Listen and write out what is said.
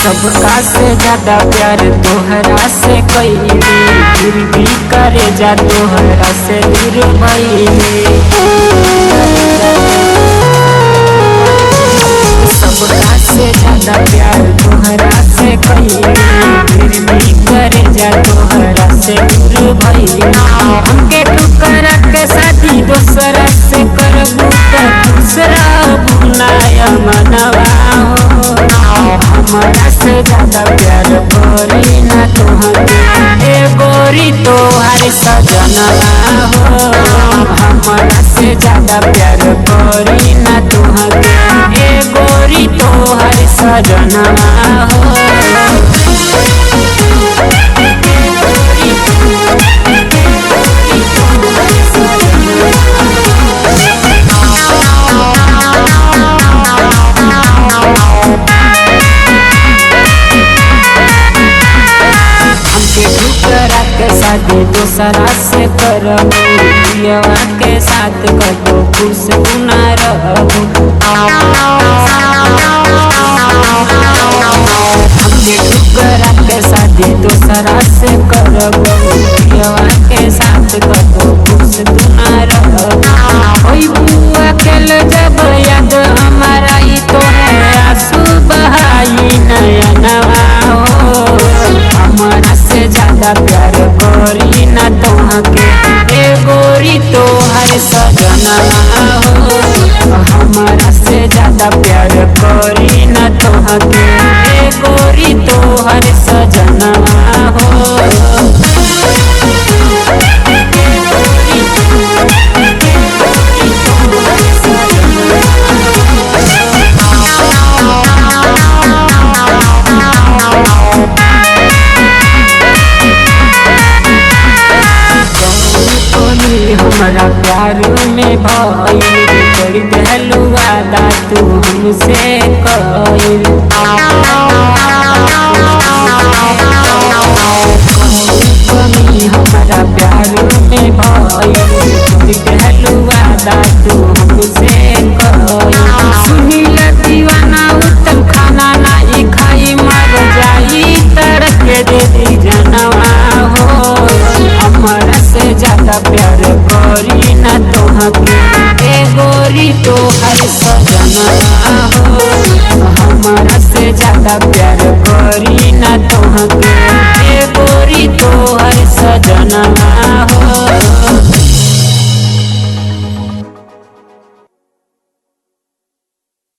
सबका से ज्यादा प्यार तोहरा से कईली, फिर भी करे जा तोहरा से दूर भइली। सबका से ज्यादा प्यार तोहरा से कईली, फिर भी करे जा तोहरा से दूर भइली। हमके टुकरा के शादी दोसरा से करबू त दूसरा बुनाया मनवा हो। हमारा से ज्यादा प्यार करी ना तुहके, ए गोरी तोहार सजनवा हो। हमारा से ज्यादा प्यार करी ना तुहके, ए गोरी तोहार सजनवा हो। शादी दोसरा से करबू, पियवा के साथ कबो खुश ना रहबू। हमके टुकरा के शादी दोसरा से करबू, पियवा के साथ कबो खुश ना रहबू। ओई बुआ खेल जब याद हमारा ही तो है, आंसू बहाई नयनवा हो। हमारा से ज्यादा प्यार करी ना तुहके, ए गोरी तोहार सजनवा हो। हमारा से ज्यादा प्यार करी ना तुहके, ए गोरी तोहार सजनवा हो। हमारा प्यार में भइल, कर देलू वादा तू हमसे कइल। कमी हमारा प्यार में भइल, कर देलू वादा तू हमसे कइल। सुनील दीवाना उत्तम खाना नहीं खाई, मर जाई तड़के दे दी जनवा हो। हमारा से ज्यादा प्यार करी ना तुहके, ए गोरी तोहार सजनवा हो। हमारा से ज्यादा प्यार करी ना तुहके, ए गोरी तोहार सजनवा हो।